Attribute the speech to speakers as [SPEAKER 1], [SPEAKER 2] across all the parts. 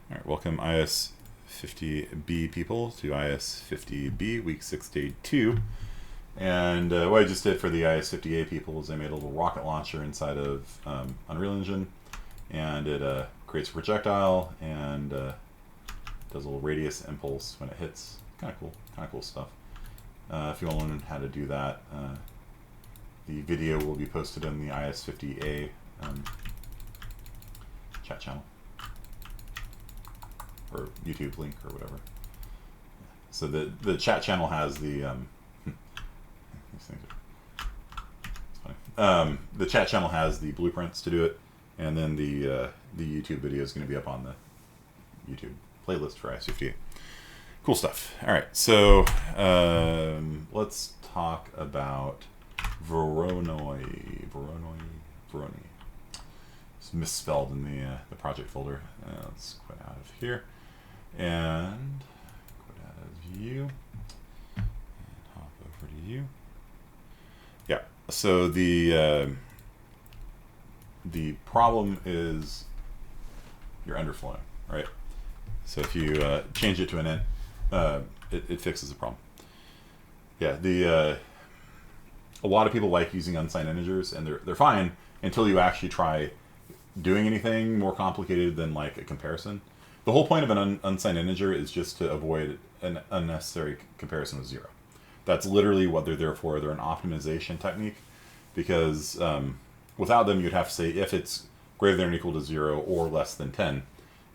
[SPEAKER 1] All right, welcome IS50B people to IS50B, week 6, day 2. And what I just did for the IS50A people is I made a little rocket launcher inside of Unreal Engine, and it creates a projectile and does a little radius impulse when it hits. Kind of cool stuff. If you want to learn how to do that, the video will be posted in the IS50A chat channel, or YouTube link or whatever. So the chat channel has the these things are, it's funny. The chat channel has the blueprints to do it, and then the YouTube video is going to be up on the YouTube playlist for IS50. Cool stuff. All right, so let's talk about Voronoi. It's misspelled in the project folder. Let's quit out of here and quit out of view and hop over to you. Yeah. So the problem is you're underflowing, right? So if you change it to an int, it fixes the problem. Yeah. A lot of people like using unsigned integers, and they're fine until you actually try doing anything more complicated than like a comparison. The whole point of an unsigned integer is just to avoid an unnecessary comparison with 0. That's literally what they're there for. They're an optimization technique, because without them you'd have to say if it's greater than or equal to 0 or less than 10.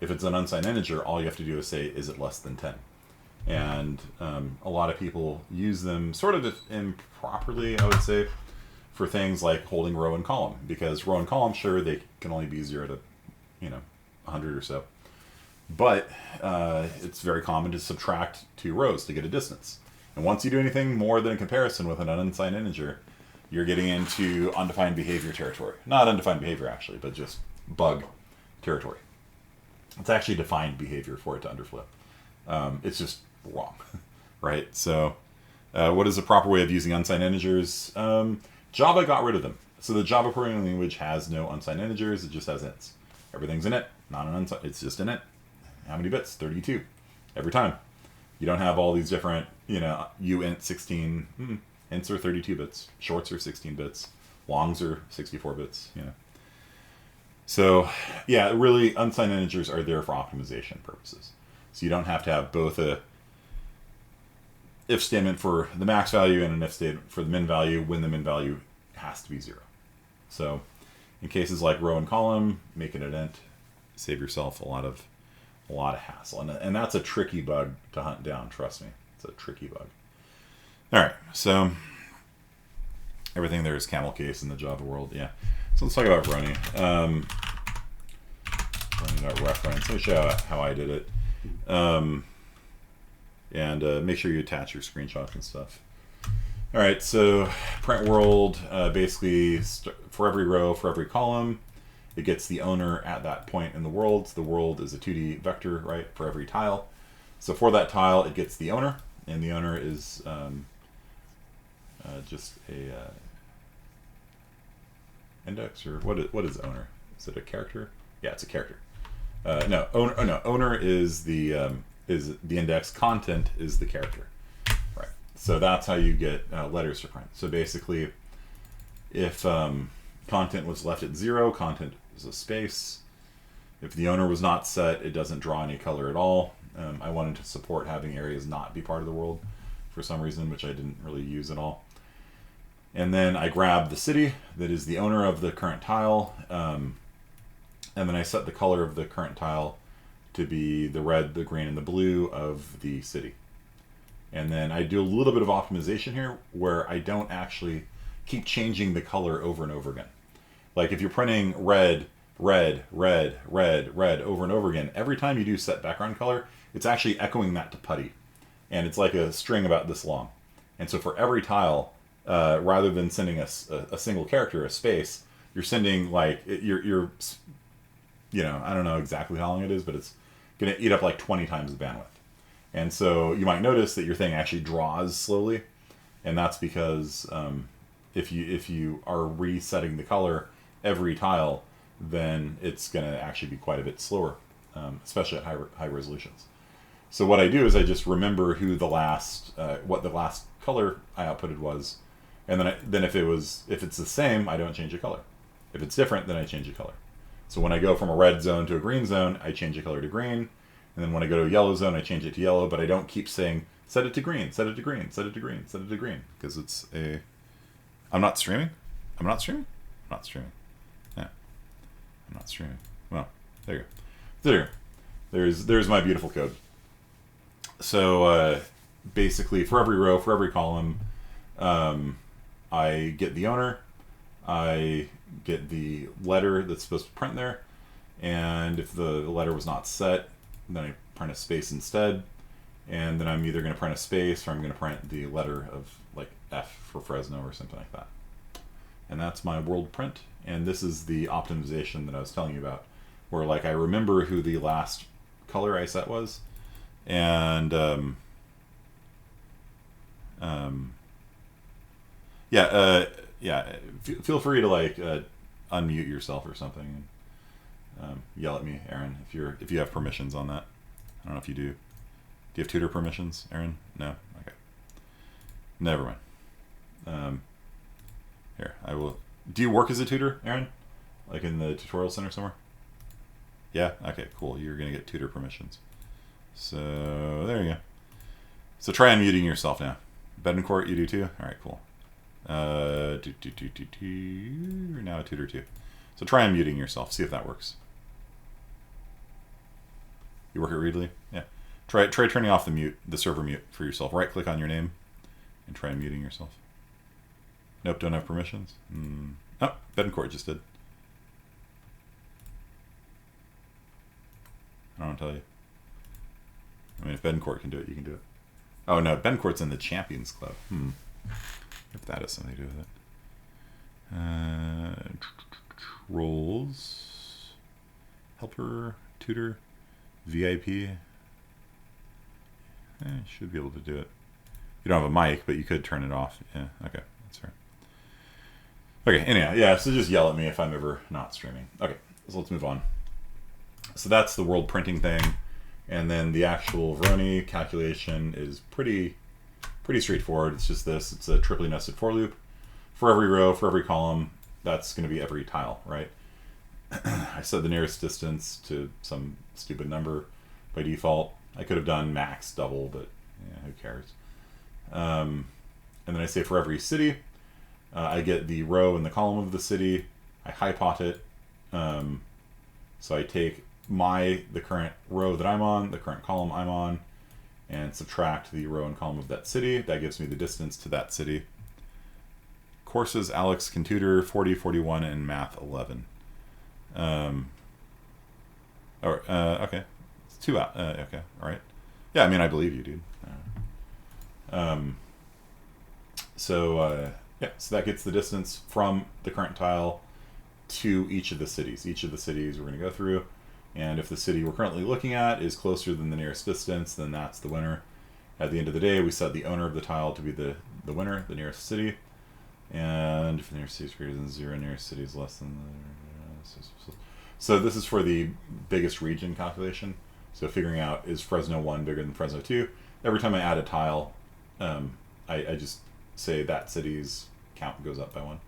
[SPEAKER 1] If it's an unsigned integer, all you have to do is say, is it less than 10? And a lot of people use them sort of improperly, I would say, for things like holding row and column, because row and column, sure, they can only be 0 to 100 or so, but it's very common to subtract 2 rows to get a distance. And once you do anything more than a comparison with an unsigned integer, you're getting into undefined behavior territory. Not undefined behavior, actually, but just bug territory. It's actually defined behavior for it to underflow. It's just wrong, right? So what is the proper way of using unsigned integers? Java got rid of them. So the Java programming language has no unsigned integers. It just has ints. Everything's in it, not an unsigned. It's just in it. How many bits? 32 every time. You don't have all these different, uint 16. Ints are 32 bits. Shorts are 16 bits. Longs are 64 bits. So yeah, really, unsigned integers are there for optimization purposes. So you don't have to have both a if statement for the max value and an if statement for the min value when the min value has to be 0. So in cases like row and column, make it an int, save yourself a lot of hassle. And that's a tricky bug to hunt down, trust me. It's a tricky bug. All right, so everything there is camel case in the Java world, yeah. So let's talk about Voronoi. Reference. Let me show you how I did it. And make sure you attach your screenshots and stuff. All right, so print world, basically for every row, for every column, it gets the owner at that point in the world. The world is a 2D vector, right, for every tile. So for that tile, it gets the owner, and the owner is just a index, or what is owner? Is it a character? Yeah, it's a character. Owner is the index, content is the character, right? So that's how you get letters to print. So basically, if content was left at 0, content is a space. If the owner was not set, it doesn't draw any color at all. I wanted to support having areas not be part of the world for some reason, which I didn't really use at all. And then I grab the city that is the owner of the current tile, and then I set the color of the current tile to be the red, the green, and the blue of the city. And then I do a little bit of optimization here where I don't actually keep changing the color over and over again. Like if you're printing red, red, red, red, red over and over again, every time you do set background color, it's actually echoing that to putty. And it's like a string about this long. And so for every tile, rather than sending a single character, a space, you're sending like, you're I don't know exactly how long it is, but it's going to eat up like 20 times the bandwidth. And so you might notice that your thing actually draws slowly, and that's because if you are resetting the color every tile, then it's going to actually be quite a bit slower. especially at high resolutions. So what I do is I just remember who the last what the last color I outputted was, and then if it's the same, I don't change the color. If it's different, then I change the color. So when I go from a red zone to a green zone, I change the color to green, and then when I go to a yellow zone, I change it to yellow. But I don't keep saying set it to green, set it to green, set it to green, set it to green, because it's a. I'm not streaming. I'm not streaming. I'm not streaming. Yeah, I'm not streaming. Well, there you go. There. There's my beautiful code. So basically, for every row, for every column, I get the owner, I get the letter that's supposed to print there, and if the letter was not set, then I print a space instead, and then I'm either going to print a space or I'm going to print the letter of like F for Fresno or something like that. And that's my world print, and this is the optimization that I was telling you about, where like I remember who the last color I set was, and feel free to like unmute yourself or something and yell at me, Aaron, if you have permissions on that. I don't know if you do. Do you have tutor permissions, Aaron? No? Okay. Never mind. Here, I will. Do you work as a tutor, Aaron? Like in the tutorial center somewhere? Yeah? Okay, cool. You're going to get tutor permissions. So, there you go. So try unmuting yourself now. Bedencourt, you do too? Alright, cool. You're now a tutor too. So try unmuting yourself. See if that works. You work at Readly? Yeah. Try turning off the server mute for yourself. Right click on your name and try unmuting yourself. Nope, don't have permissions. Oh, Bedencourt just did. I don't want to tell you. I mean, if Bedencourt can do it, you can do it. Oh no, Bedencourt's in the Champions Club. If that has something to do with it. Roles. Helper, tutor, VIP. Should be able to do it. You don't have a mic, but you could turn it off. Yeah, okay, that's fair. Okay, anyhow, yeah, so just yell at me if I'm ever not streaming. Okay, so let's move on. So that's the world printing thing. And then the actual Voronoi calculation is pretty straightforward. It's just this. It's a triply nested for loop. For every row, for every column, that's going to be every tile, right? I set the nearest distance to some stupid number by default. I could have done max double, but yeah, who cares? And then I say for every city, I get the row and the column of the city. I hypot it. So I take the current row that I'm on, the current column I'm on, and subtract the row and column of that city. That gives me the distance to that city. Courses, Alex can tutor 40, 41, and math 11. Okay. It's 2 out. Okay, all right. Yeah, I mean, I believe you, dude. So that gets the distance from the current tile to each of the cities. Each of the cities we're going to go through. And if the city we're currently looking at is closer than the nearest distance, then that's the winner. At the end of the day, we set the owner of the tile to be the winner, the nearest city. And if the nearest city is greater than 0, nearest city is less than... So this is for the biggest region calculation. So figuring out, is Fresno 1 bigger than Fresno 2? Every time I add a tile, I just say that city's count goes up by 1.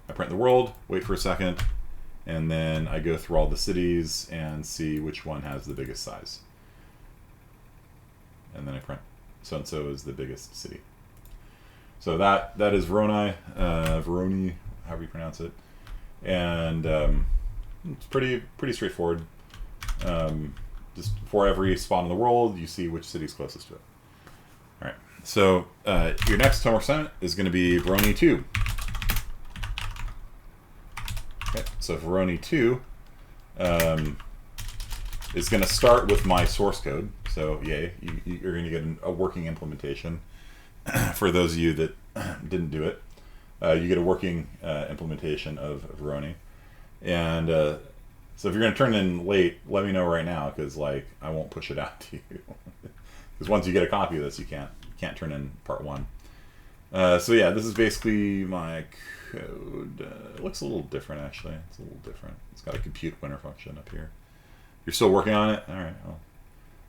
[SPEAKER 1] I print the world, wait for a second, and then I go through all the cities and see which one has the biggest size. And then I print so-and-so is the biggest city. So that is Voronoi, Voronoi, however you pronounce it. And it's pretty straightforward. Just for every spot in the world, you see which city's closest to it. All right, so your next homework assignment is going to be Voronoi 2. Okay, so Voronoi 2 is going to start with my source code. So yay, you're going to get a working implementation. For those of you that didn't do it, you get a working implementation of Voronoi. And so if you're going to turn in late, let me know right now, because like I won't push it out to you. Because once you get a copy of this, you can't turn in part 1. So yeah, this is basically my code. It looks a little different, actually. It's a little different. It's got a compute winner function up here. You're still working on it? All right. Well,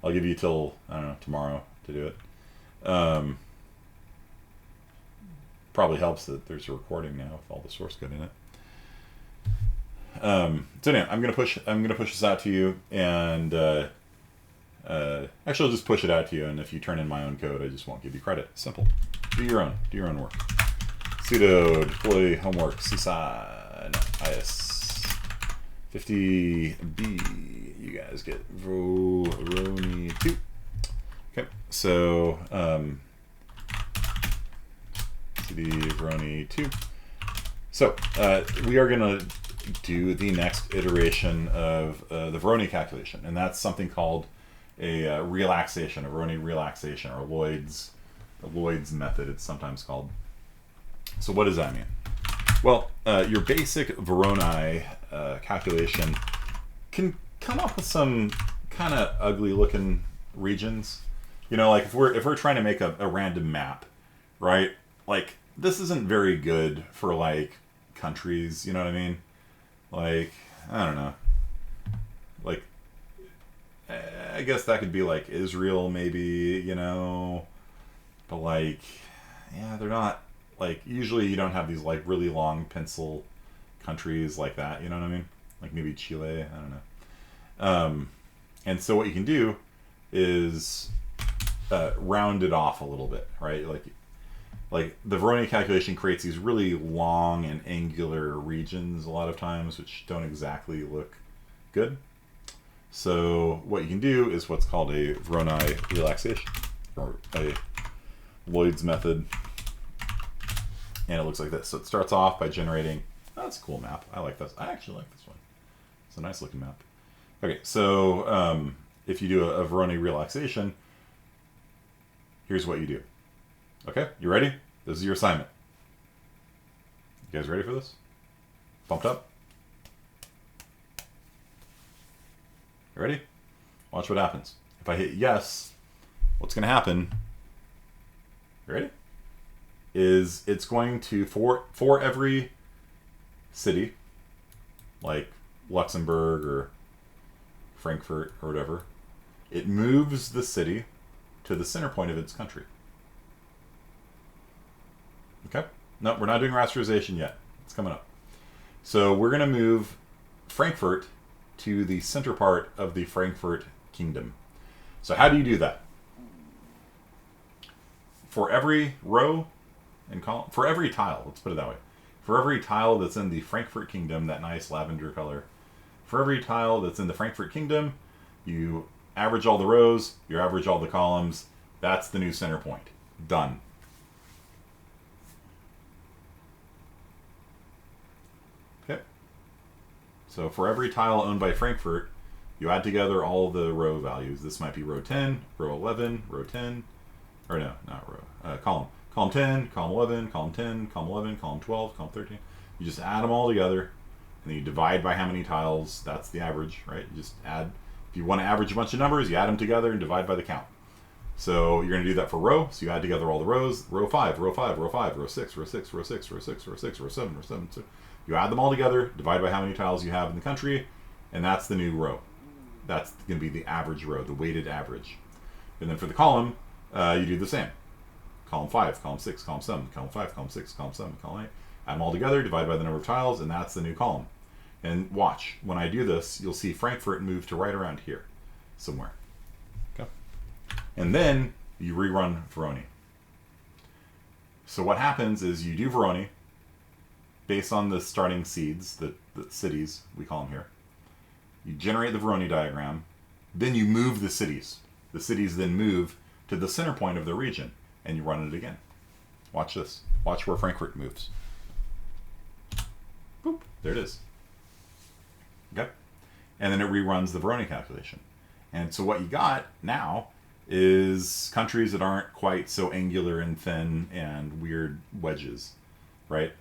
[SPEAKER 1] I'll give you till, I don't know, tomorrow to do it. Probably helps that there's a recording now with all the source code in it. So anyway, I'm gonna push this out to you, and actually I'll just push it out to you, and if you turn in my own code, I just won't give you credit. Simple. Do your own work. Sudo deploy homework csi is 50b. You guys get Voronoi 2. Okay, so cd Voronoi 2. So we are gonna do the next iteration of the Voronoi calculation, and that's something called a relaxation, a Voronoi relaxation, or Lloyd's method, it's sometimes called. So what does that mean? Well, your basic Voronoi calculation can come up with some kind of ugly looking regions. You know, like if we're trying to make a random map, right? Like this isn't very good for like countries, you know what I mean? Like, I don't know. Like, I guess that could be like Israel maybe, you know, but like, yeah, they're not, like, usually you don't have these like really long pencil countries like that, you know what I mean? Like maybe Chile, I don't know. And so what you can do is round it off a little bit, right? Like the Voronoi calculation creates these really long and angular regions a lot of times, which don't exactly look good. So what you can do is what's called a Voronoi relaxation, or a Lloyd's method. And it looks like this. So it starts off by generating, oh, that's a cool map. I like this. I actually like this one. It's a nice looking map. Okay, so if you do a Voronoi relaxation, here's what you do. Okay, you ready? This is your assignment. You guys ready for this? Pumped up? You ready? Watch what happens. If I hit yes, what's going to happen, you ready? Is it's going to, for every city, like Luxembourg or Frankfurt or whatever, it moves the city to the center point of its country. Okay? No, we're not doing rasterization yet. It's coming up. So we're going to move Frankfurt to the center part of the Frankfurt kingdom. So how do you do that? For every row and column, for every tile, let's put it that way. For every tile that's in the Frankfurt kingdom, that nice lavender color, for every tile that's in the Frankfurt kingdom, you average all the rows, you average all the columns. That's the new center point. Done. Okay. So for every tile owned by Frankfurt, you add together all the row values. This might be row 10, row 11, row 10, or no, not row, column. Column 10, column 11, column 10, column 11, column 12, column 13. You just add them all together, and then you divide by how many tiles. That's the average, right? You just add, if you want to average a bunch of numbers, you add them together and divide by the count. So you're going to do that for row. So you add together all the rows. Row 5, row 5, row 5, row 6, row 6, row 6, row 6, row 6, row 7, row 7. So you add them all together, divide by how many tiles you have in the country, and that's the new row. That's going to be the average row, the weighted average. And then for the column, you do the same. Column 5, column 6, column 7, column 5, column 6, column 7, column 8. Add them all together, divide by the number of tiles, and that's the new column. And watch, when I do this, you'll see Frankfurt move to right around here somewhere. Okay. And then you rerun Voronoi. So what happens is you do Voronoi based on the starting seeds, the cities, we call them here. You generate the Voronoi diagram, then you move the cities. The cities then move to the center point of the region, and you run it again. Watch this. Watch where Frankfurt moves. Boop. There it is. Okay? And then it reruns the Voronoi calculation. And so what you got now is countries that aren't quite so angular and thin and weird wedges, right?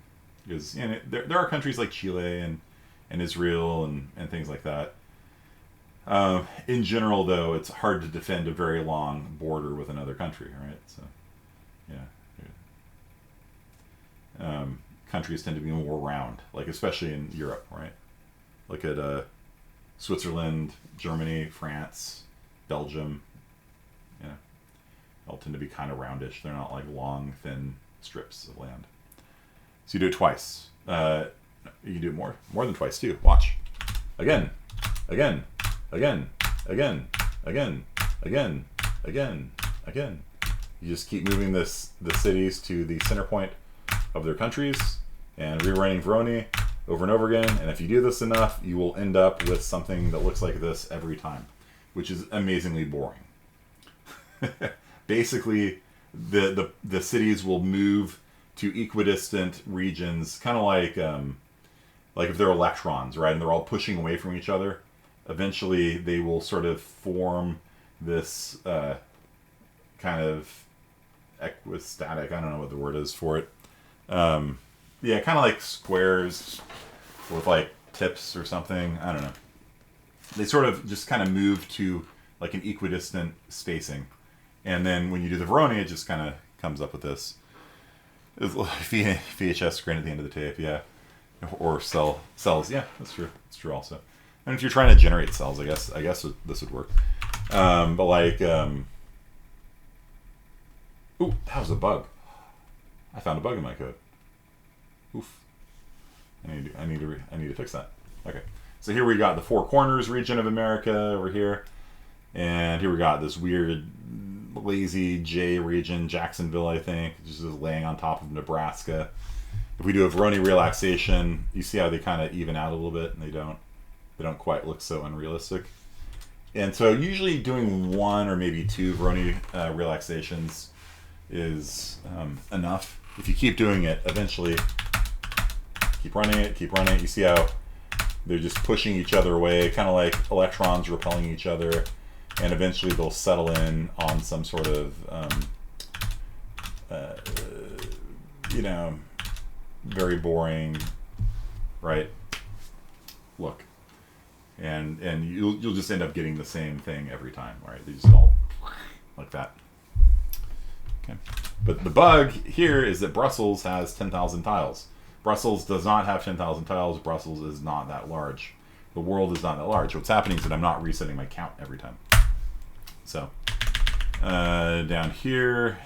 [SPEAKER 1] Because there are countries like Chile and Israel and things like that. In general, though, it's hard to defend a very long border with another country, right? So, yeah. Countries tend to be more round, like especially in Europe, right? Look at Switzerland, Germany, France, Belgium, you know, all tend to be kind of roundish. They're not like long, thin strips of land. So you do it twice. You can do it more than twice too. Watch. Again, again, again, again, again, again, again, again. You just keep moving the cities to the center point of their countries and rerunning Voronoi over and over again. And if you do this enough, you will end up with something that looks like this every time, which is amazingly boring. Basically, the cities will move to equidistant regions, kind of like if they're electrons, right? And they're all pushing away from each other. Eventually, they will sort of form this kind of equistatic, I don't know what the word is for it. Yeah, kind of like squares with like tips or something. I don't know. They sort of just kind of move to like an equidistant spacing. And then when you do the Voronoi, it just kind of comes up with this. It's like VHS screen at the end of the tape, yeah. Or cells, yeah, that's true. It's true also. And if you're trying to generate cells, I guess this would work. But like, ooh, that was a bug. I found a bug in my code. Oof. I need to fix that. Okay. So here we got the Four Corners region of America over here, and here we got this weird lazy J region, Jacksonville, I think, just laying on top of Nebraska. If we do a Voronoi relaxation, you see how they kind of even out a little bit, and they don't quite look so unrealistic. And so usually doing one or maybe two Voronoi relaxations is enough. If you keep doing it, eventually keep running it. You see how they're just pushing each other away, kind of like electrons repelling each other, and eventually they'll settle in on some sort of, very boring, right, look. And you'll just end up getting the same thing every time, right? They just all like that. Okay. But the bug here is that Brussels has 10,000 tiles. Brussels does not have 10,000 tiles. Brussels is not that large. The world is not that large. What's happening is that I'm not resetting my count every time. So down here,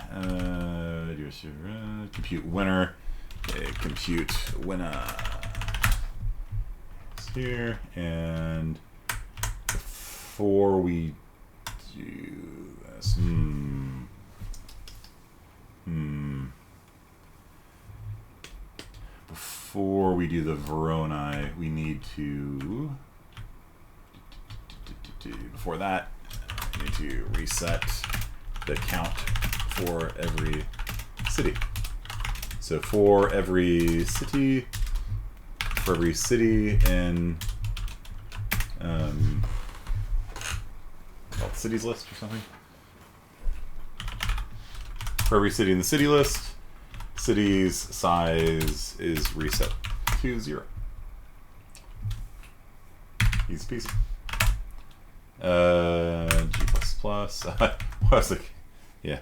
[SPEAKER 1] compute winner. Okay, compute winner. It's here, and before we do this, before we do the Voronoi, we need to, before that, we need to reset the count for every city. So for every city in called cities list or something. For every city in the city list, city's size is reset to 0. Easy peasy. G++. What was it? Yeah.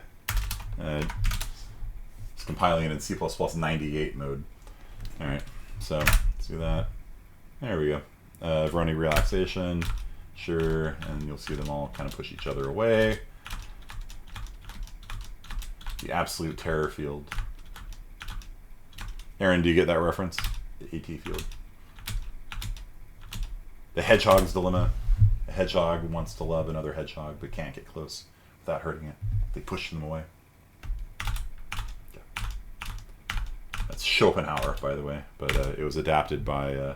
[SPEAKER 1] It's compiling it in C++ 98 mode. All right. So let's do that. There we go. Voronoi relaxation. Sure. And you'll see them all kind of push each other away. The absolute terror field. Aaron, do you get that reference? The AT field. The hedgehog's dilemma. A hedgehog wants to love another hedgehog but can't get close without hurting it. They push them away. Okay. That's Schopenhauer, by the way, but it was adapted by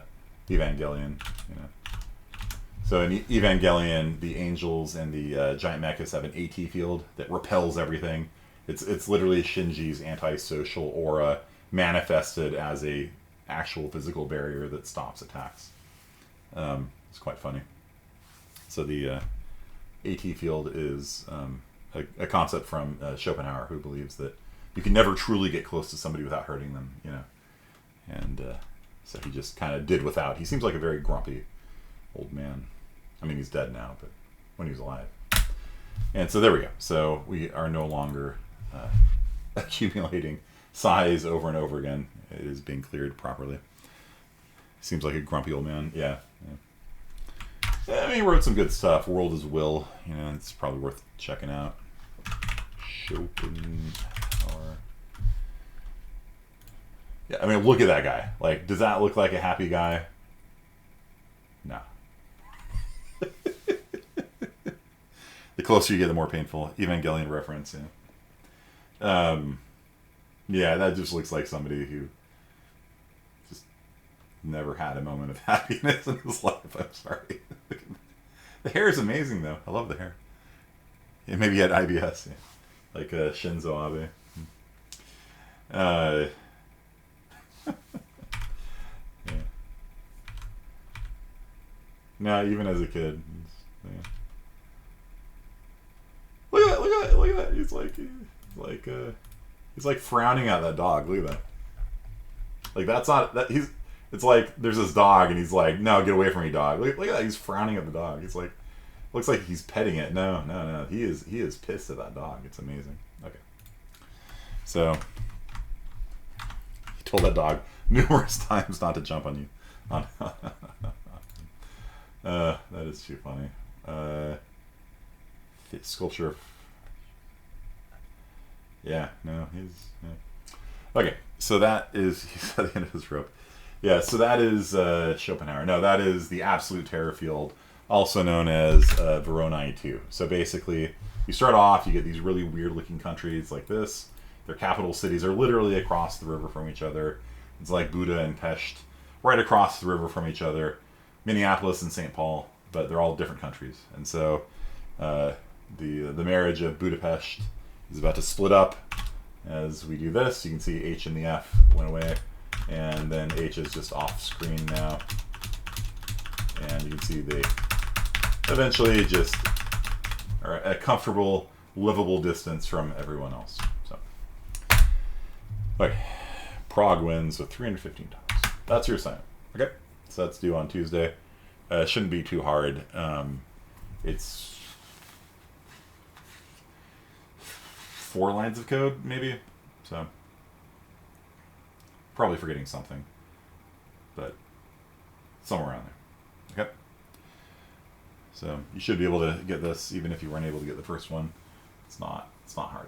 [SPEAKER 1] Evangelion. You know. So in Evangelion, the angels and the giant mechas have an AT field that repels everything. It's literally Shinji's antisocial aura manifested as a actual physical barrier that stops attacks. It's quite funny. So the AT field is a concept from Schopenhauer, who believes that you can never truly get close to somebody without hurting them, you know. And so he just kind of did without. He seems like a very grumpy old man. I mean, he's dead now, but when he was alive. And so there we go. So we are no longer accumulating size over and over again. It is being cleared properly. Seems like a grumpy old man. Yeah. I mean, he wrote some good stuff. World is Will. You know, it's probably worth checking out. Schopenhauer. Yeah, I mean, look at that guy. Like, does that look like a happy guy? No. The closer you get, the more painful. Evangelion reference, yeah. Yeah, that just looks like somebody who just never had a moment of happiness in his life. I'm sorry. The hair is amazing, though. I love the hair. Yeah, maybe he had IBS, yeah. Like Shinzo Abe. Yeah. No, even as a kid. Yeah. Look at that! Look at that! Look at that! He's like frowning at that dog. Look at that. Like that's not that he's. It's like there's this dog and he's like, no, get away from me, dog. Look at that! He's frowning at the dog. He's like, looks like he's petting it. No. He is pissed at that dog. It's amazing. Okay. So he told that dog numerous times not to jump on you. That is too funny. Sculpture of... Yeah, no, he's... Yeah. Okay, so that is... He's at the end of his rope. Yeah, so that is Schopenhauer. No, that is the absolute terror field, also known as Voronoi 2. So basically, you start off, you get these really weird-looking countries like this. Their capital cities are literally across the river from each other. It's like Buda and Pest, right across the river from each other. Minneapolis and St. Paul, but they're all different countries. And so the marriage of Budapest is about to split up as we do this. You can see H and the F went away, and then H is just off screen now. And you can see they eventually just are at a comfortable, livable distance from everyone else. So, okay, Prague wins with $315. That's your assignment. Okay. So that's due on Tuesday. Shouldn't be too hard. It's 4 lines of code, maybe. So probably forgetting something, but somewhere around there. Okay. So you should be able to get this, even if you weren't able to get the first one. It's not hard.